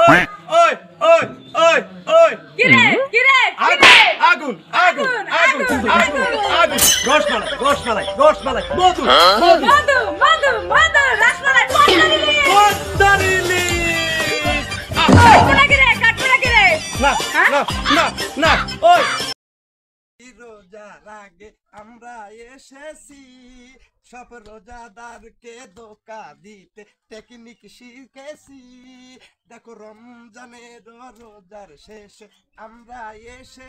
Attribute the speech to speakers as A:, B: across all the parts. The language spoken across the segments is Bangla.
A: ওই ওই ওই ওই ওই
B: কিরে কিরে
A: আগুন আগুন আগুন আগুন আগুন রসমালাই রসমালাই রসমালাই মধু মধু
B: মধু মধু মধু রসমালাই
A: পদ্মারিলি
B: কাটবো কিরে
A: না না না না ওই রোজার আগে আমরা এসেছি সব রোজাদারকে ধোঁকা দিতে টেকনিক শিখেছি দেখো রমজানের রোজার শেষে আমরা এসে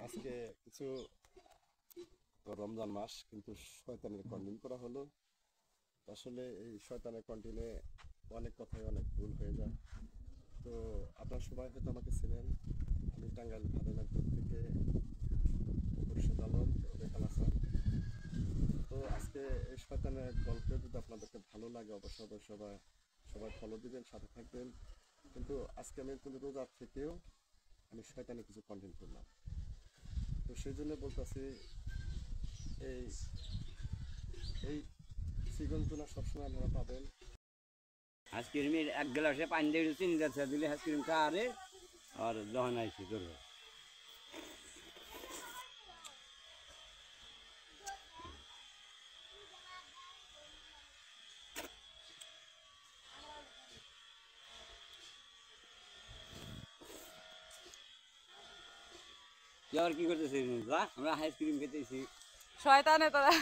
A: আজকে কিছু রমজান মাস কিন্তু শয়তানের কন্টিনিউ করা হলো আসলে এই শয়তানের কন্টিনে অনেক কথাই অনেক ভুল হয়ে যায় তো আপনারা সবাই হয়তো আমাকে চেনেন আমি টাঙ্গাইল ভাদনাপুর থেকে খুরশেদ আলম তো আজকে এই শয়তানের গল্প যদি আপনাদেরকে ভালো লাগে অবশ্যই সবাই ফলো দিবেন সাথে থাকবেন কিন্তু আজকে আমি কিন্তু রোজার থেকেও আমি শয়তানে কিছু কন্টেন্ট করলাম তো সেই জন্য বলতেছি এই এই চিকন টুনা সবসময় আপনারা পাবেন
C: আইসক্রিমের এক গ্লাসে পানি দিয়ে চিনি যাচ্ছে দিলে আইসক্রিম খাওয়ারে আর যখন আইসি করবো আর কি করতেছি আমরা আইসক্রিম খেতেছি
B: শয়তানে তোরা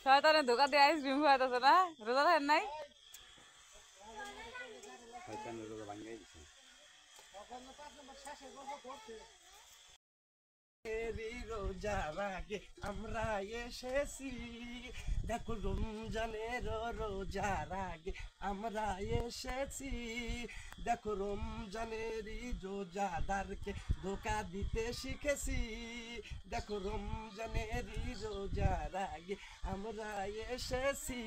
B: শয়তানে ধোকা দিয়ে আইসক্রিম খাওয়াইতেছে না রোজা থাকেন নাই
C: শয়তানের রোজা ভাঙাই দিছে
A: রোজার আগে আমরা এসেছি দেখো রমজানের রোজার আগে আমরা এসেছি দেখো রমজানেরই রোজাদারকে ধোকা দিতে শিখেছি দেখো রমজানেরই রোজার আগে আমরা এসেছি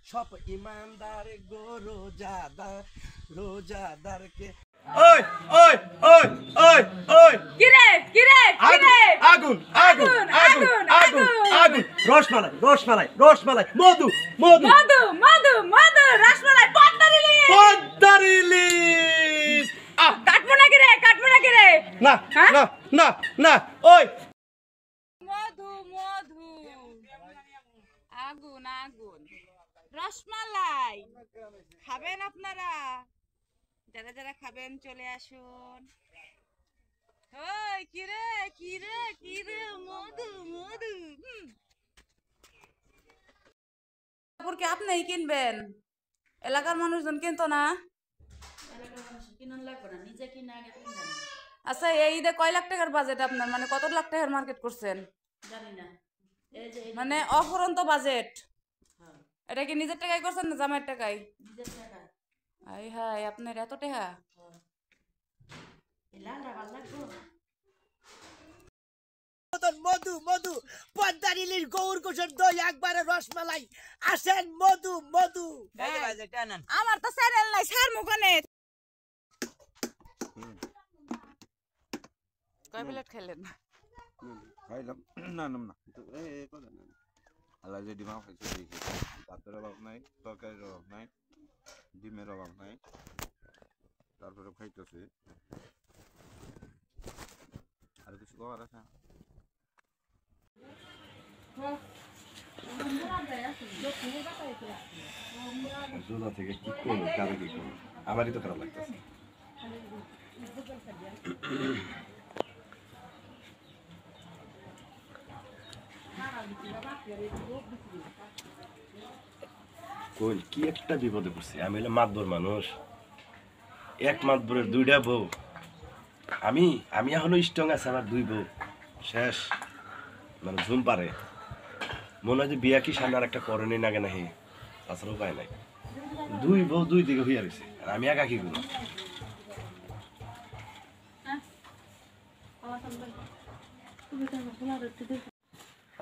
A: সব ইমানদার গো রোজাদারকে ওই ওই ওই ওই ওই
B: কিরে কিরে
A: আগুন আগুন আগুন আগুন আগুন রসমালাই রসমালাই রসমালাই মধু মধু
B: মধু মধু মধু রসমালাই
A: পদ্মারিলি
B: কাটবো না কিরে
A: না না না না ওই
B: মধু মধু আগুন আগুন রসমালাই খাবেন আপনারা যারা যারা খাবেন চলে আসুন ওই কিরে কিরে কিরে মধু মধু কি আপনিই কিনবেন এলাকার মানুষজন কিনতো না আচ্ছা এই ঈদে কয় লাখ টাকার বাজেট আপনার মানে কত লাখ টাকার মার্কেট করছেন
D: জানি না
B: মানে অফুরন্ত বাজেট এটা কি নিজের টাকায় করছেন না জামাইয়ের টাকায়
D: নিজের টাকা
B: আই হাই আপনার এত টাকা
E: মধু মধু পদ্মারিলির গৌর কোষের দই একবারে রসমালাই আসেন মধু মধু
B: আমার তো চ্যানেল নাই সার মুখনে কয় প্লেট খেলেন
F: খাইলাম না না না আল্লাহ যে ডিমা খাইছে দেখি ভাতের অভাব নাই তরকারির অভাব নাই ডিমের অভাব নাই তারপরে খাইতেছে আর কিছু খাবার আছে
A: রোজা থেকে কি করবো কারে কি করবো আমারই তো খারাপ লাগতেছে
G: কই কি একটা বিপদে পড়ছি আমি হলো মাতবর মানুষ এক মাতবরের দুইটা বউ আমি আমি এখনো স্ট্রং আছে আমার দুই বউ শেষ মানে ঝুম পারে মনে হয় যে বিয়া কি সামনে আর একটা করণী নাগে নাহি তাছাড়া উপায় নাই দুই বউ দুই দিকে হইয়া রয়েছে আর আমি একা কি করবো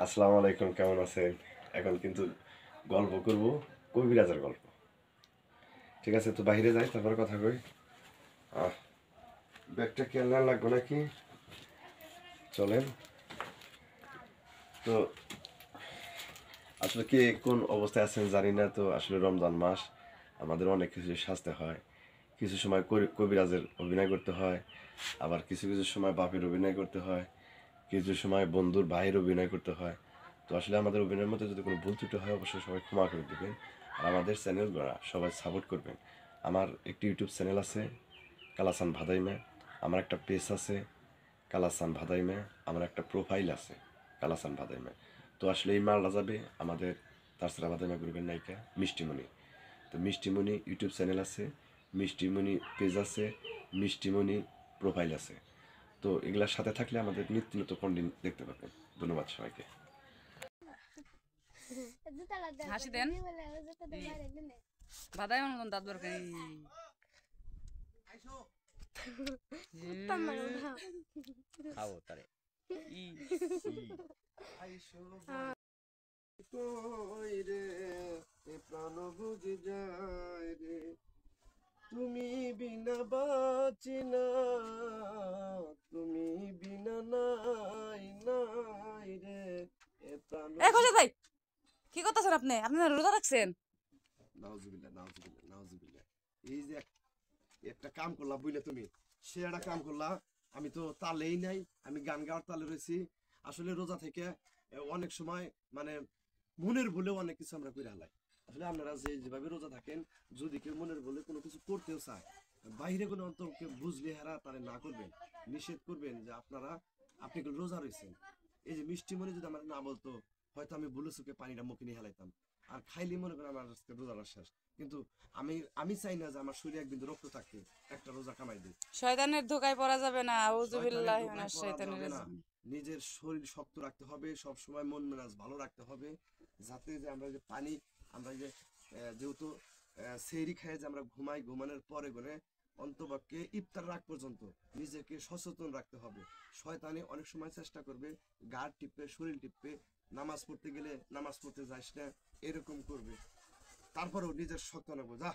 G: আসসালামু আলাইকুম, কেমন আছেন? এখন কিন্তু গল্প করব, কবিরাজের গল্প। ঠিক আছে, তো বাইরে যাই, তারপরে কথা কই। ব্যাগটা কেনা লাগবে নাকি? চলেন। তো আসলে কে কোন অবস্থায় আছেন জানি না। তো আসলে রমজান মাস, আমাদের অনেক কিছু সাজতে হয়। কিছু সময় কবিরাজের অভিনয় করতে হয়, আবার কিছু কিছু সময় বাপের অভিনয় করতে হয়, কিছু সময় বন্ধুর ভাইয়ের অভিনয় করতে হয়। তো আসলে আমাদের অভিনয়ের মধ্যে যদি কোনো ভুল ত্রুটি হয়, অবশ্যই সবাই ক্ষমা করে দেবেন। আর আমাদের চ্যানেলগুলো সবাই সাপোর্ট করবেন। আমার একটি ইউটিউব চ্যানেল আছে, কালাসান ভাদাইমা। আমার একটা পেজ আছে, কালাসান ভাদাইমা। আমার একটা প্রোফাইল আছে, কালাসান ভাদাইমা। তো আসলে এই মালটা যাবে আমাদের তাছাড়া ভাদাইমা গ্রুপের নায়িকা মিষ্টিমণি। তো মিষ্টিমণি ইউটিউব চ্যানেল আছে, মিষ্টিমণি পেজ আছে, মিষ্টিমণি প্রোফাইল আছে। তো এগুলার সাথে থাকলে আমাদের নিত্য নতুন কন্টেন্ট দেখতে পাবেন। ধন্যবাদ সবাইকে।
B: হাসি দেন। বাদাই মন দাঁত দরকার
C: খাবো তারে।
A: প্রাণ বুঝে যায় রে, তুমি বিনা বাঁচি না, তুমি বিনা নাই নাই রে, এ প্রাণ।
B: এই খোঁজে ভাই, কি করতেছেন আপনি? আপনি না রোজা রাখছেন?
A: নাউজুবিল্লাহ, নাউজুবিল্লাহ, নাউজুবিল্লাহ। এই যে একটা কাম করলা বুঝলে তুমি, সে একটা কাম করলা। আমি তো তালেই নাই, আমি গান গাওয়ার তালে রয়েছি। আসলে রোজা থেকে অনেক সময় মানে মনের ভুলেও অনেক কিছু আমরা করে হালাই। আসলে আপনারা যেভাবে রোজা থাকেন, যদি কেউ মনের ভুলে কোনো কিছু করতেও চায়, বাইরে কোনো অন্তর কেউ বুঝলে হারা তারে না করবেন, নিষেধ করবেন যে আপনি রোজা রয়েছেন। এই যে মিষ্টি মনে যদি আমার না বলতো, হয়তো আমি ভুলে চোখে পানিটা মুখে নিয়ে হেলাইতাম, আর খাইলে মনে করেন আমার আজকে রোজাটা শেষ। কিন্তু আমি চাই না যে আমার শরীরে একদিন রক্ত থাকতে একটা রোজা কামাই দিই।
B: শয়তানের ধোকায় পড়া যাবে না। আউযুবিল্লাহি
A: শয়তানের
B: মিনাশ
A: ধোঁকায় পড়া
B: শাইতানির
A: যাবে না।
B: রাজিম।
A: নিজের শরীর শক্ত রাখতে হবে, সব সময় মন মেজাজ ভালো রাখতে হবে, যাতে যে আমরা যে পানি, আমরা যে যেহেতু সেহরি খাই যে আমরা ঘুমাই, ঘুমানোর পরে করে অন্তপক্ষে ইফতার রাগ পর্যন্ত নিজেকে সচেতন রাখতে হবে। শয়তানে অনেক সময় চেষ্টা করবে গাড় টিপে, শরীর টিপে, নামাজ পড়তে গেলে নামাজ পড়তে যাস না এরকম করবে। তারপরেও নিজের শক্ত নেবো যা।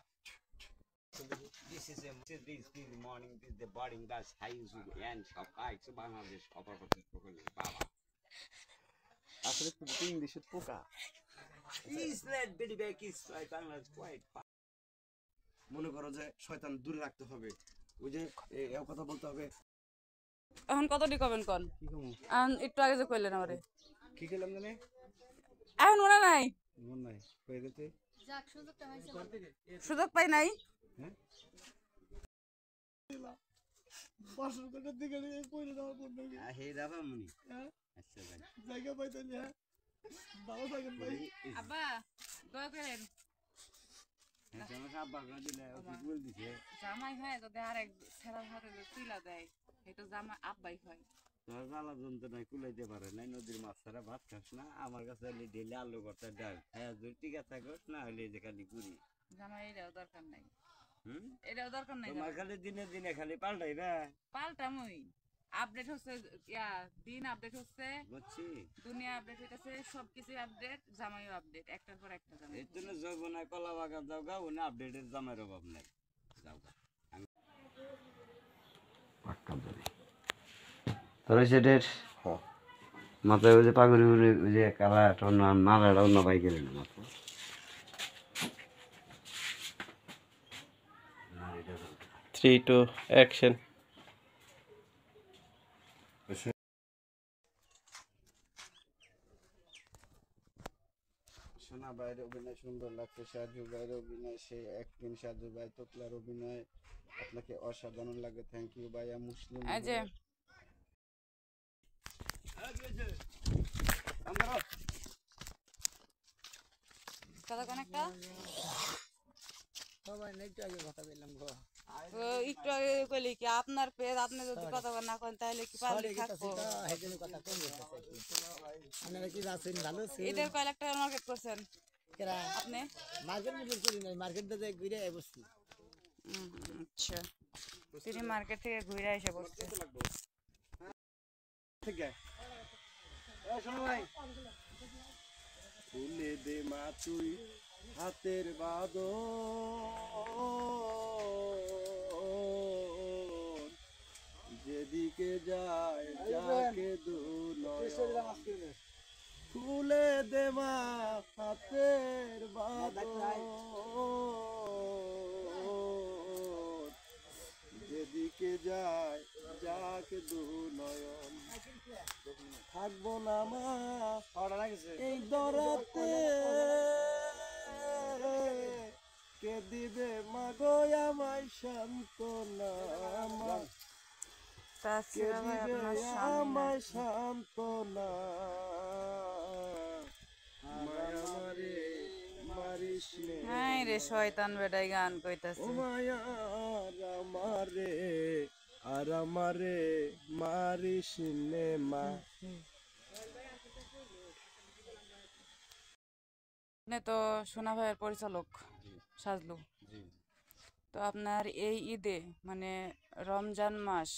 C: This is the morning, this is the boarding bus, high school, and সবাই বাংলাদেশ খবর করতে বাবা।
A: আসলে তুমি তো ইংলিশের পোকা।
C: Is that very big is like Bangladesh quite far.
A: মনে করো যে শয়তান দূরে রাখতে হবে, ওই যে এও কথা বলতে হবে।
B: এখন কতটি কবেন কোন? এখন একটু আগে যে কইলেন আমারে।
A: কি খেলাম জানে
B: এখন মনে নাই,
A: মন নাই কই দিতে
B: সুযোগ পাই নাই।
C: Hey, Dava Muni. আচ্ছা ভাই।
A: জায়গা পাইতালি। হ্যাঁ ভালো থাকেন ভাই।
B: আব্বা দয়া করেন,
C: তোমার সব বাগা দিলে ওকে বল দিছে।
B: জামাই হয় যদি আরেক ছেড়ার হাতে তুইলা দেয়, এটা জামাই আব্বাই হয়।
C: তোর জ্বালা যন্ত্রণায় কুলাইতে পারে নাই, নদীর মাছ ছাড়া ভাত খাস না। আমার কাছে হলে ডেলি আলু ভর্তা ডাল হ্যাঁ, যদি টিকা থাকস না হলে যে খালি গুড়ি।
B: জামাই এটাও দরকার নাই,
C: হুম,
B: এটাও দরকার নাই।
C: তোমার খালি দিনে দিনে খালি পাল্টাই না।
B: পাল্টামই আপডেট হচ্ছে, দিন আপডেট হচ্ছে,
C: বুঝছি,
B: দুনিয়া আপডেট হইতেছে, সবকিছু আপডেট, জামাইও আপডেট, একটার পর একটা জামাই।
C: এর জন্য যৌবনায় কলা বাগান যাও গা, উনি আপডেটের জামের অভাব নাই। যাও গা তোরা সেটের মাথায় ওই যে পাগড়ি উড়ে ওই যে কালাটা নালাটা অন্য ভাই গেলেন মাথা।
D: Three, two, action.
H: সোনা ভাইয়ের অভিনয় সুন্দর লাগছে, সাজু ভাইয়ের অভিনয় সেই অ্যাক্টিং, সাজু ভাই তোকলার অভিনয় আপনাকে অসাধারণ লাগে। থ্যাংক ইউ ভাইয়া। মুসলিম
B: এই যে কথা কোন একটা
E: সবাই নাই তো আগে কথা বললাম গো।
B: একটু আগে কইলি কি আপনার পেজ, আপনি যদি কথা না করেন তাহলে কি পারলি থাকবো?
E: হেদিন কথা কম বলতেছে। আপনারা কি আছেন? ভালো আছেন?
B: এদের কয় লাখ টাকার মার্কেট করছেন
E: কেরা
B: আপনি?
E: মার্কেট মধ্যে করি নাই, মার্কেট থেকে ঘুরে বসছি।
B: আচ্ছা, তিনি মার্কেট থেকে ঘুরে এসে বসছে।
H: থেকে শোনো ভাই
A: খুলে দে মা তুই হাতের বাঁধন, যেদিকে যায় যাকে দু নয়ন। খুলে দে মা হাতের বাঁধন, যেদিকে যায় যাকে দু নয়ন। থাকবো না মা এই দরাতে, কে দিবে মা গো আমায় সান্ত্বনা, মা কে দিবে আমায় সান্ত্বনা। মায়া মারে মারিস নে,
B: হ্যাঁ রে শয়তান বেটাই গান
A: ও
B: কইতাছে।
A: মায়া আমারে আর আমারে মারিস নে মা।
B: আপনি তো সোনা ভাইয়ের পরিচালক সাজলু, তো আপনার এই ঈদে মানে রমজান মাস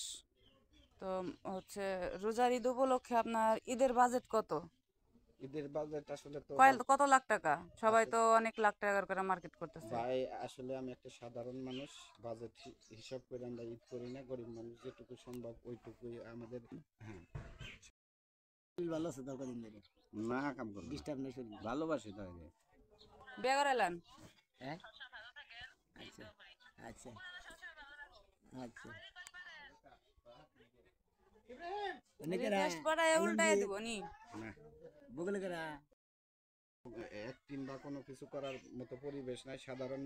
B: তো হচ্ছে রোজার ঈদ উপলক্ষে আপনার ঈদের বাজেট কত?
H: ঈদের বাজেট আসলে তো
B: কত লাখ টাকা? সবাই তো অনেক লাখ টাকার করে মার্কেট করতেছে।
H: ভাই আসলে আমি একটা সাধারণ মানুষ, বাজেট হিসাব করে আমরা ঈদ করি না, গরিব মানুষ যেটুকু সম্ভব ওইটুকুই আমাদের।
E: ভালো আছে দরকার দিন ধরে
H: না কাম করবো
E: ডিস্টার্ব নেই শরীর।
H: ভালোবাসি তাই
B: বিয়ে করাইলেন?
E: হ্যাঁ আচ্ছা আচ্ছা আচ্ছা
B: রিকোয়েস্ট পড়ায় উল্টায় দিব নি।
E: বগলে করা
H: অ্যাক্টিং বা কোনো কিছু করার মতো পরিবেশ নাই। সাধারণ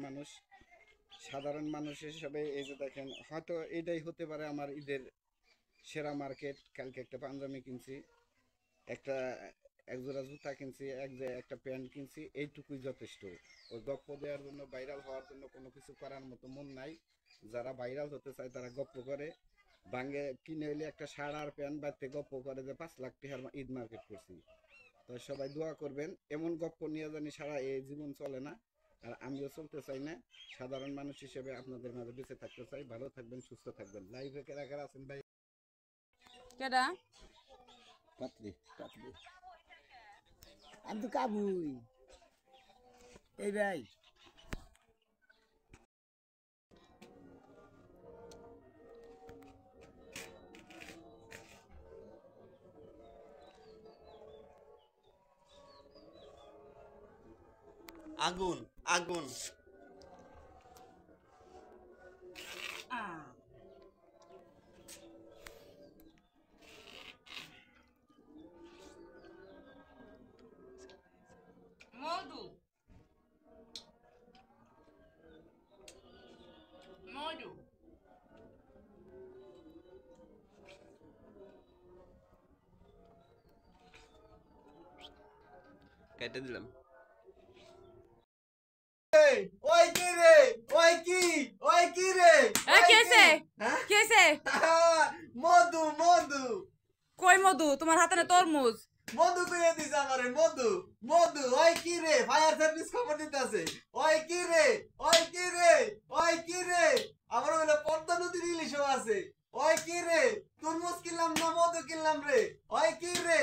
H: মানুষ হিসেবে এই যে দেখেন, হয়তো এটাই হতে পারে আমার ঈদের সেরা মার্কেট। কালকে একটা পাঞ্জাবি কিনছি, এক জোড়া জুতা কিনছি, একটা প্যান্ট কিনছি, এইটুকুই যথেষ্ট। ওই গপ্প দেওয়ার জন্য, ভাইরাল হওয়ার জন্য কোনো কিছু করার মতো মন নাই। যারা ভাইরাল হতে চায় তারা গপ্প করে, ভাঙ্গে কিনে হইলে একটা শাড়ি আর প্যান্ট বাড়তে গপ্প করে যে 5 লাখ টাকার ঈদ মার্কেট করছি। তো সবাই দোয়া করবেন, এমন গপ্প নিয়ে জানি সারা এই জীবন চলে না, আর আমিও চলতে চাই না। সাধারণ মানুষ হিসেবে আপনাদের মাঝে বেঁচে থাকতে চাই। ভালো থাকবেন, সুস্থ থাকবেন। লাইভে কারা আছেন ভাই?
B: কেডা?
H: পাত্রী
E: পাতলি আমি তো কাবুই এই ভাই
F: আগুন আগুন
B: মধু মধু
F: কেটে দিলাম।
E: ওই কি রে ওই কি রে
B: এ কি হইছে? কি হইছে?
E: মধু মধু
B: কই মধু? তোমার হাতে না তরমুজ।
E: মধু কইয়া দিছে আমারে মধু মধু ওই কি রে ফায়ার সার্ভিস খবর দিতেছে ওই কি রে ওই কি রে ওই কি রে আমার বলে পদ্মা নদীর ইলিশও আছে ওই কি রে তরমুজ কিনলাম না মধু কিনলাম রে ওই কি রে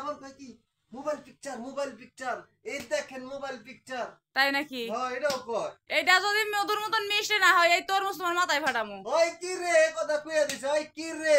E: আমার কই কি মোবাইল পিকচার এই দেখেন মোবাইল পিকচার
B: তাই নাকি?
E: হ্যাঁ এটাও কয়
B: এইটা যদি মধুর মতন মিষ্টি না হয় এই তরমুজ তোমার মাথায় ফাটামু।
E: ওই কি রে কথা কইয়া দিছে ওই কি রে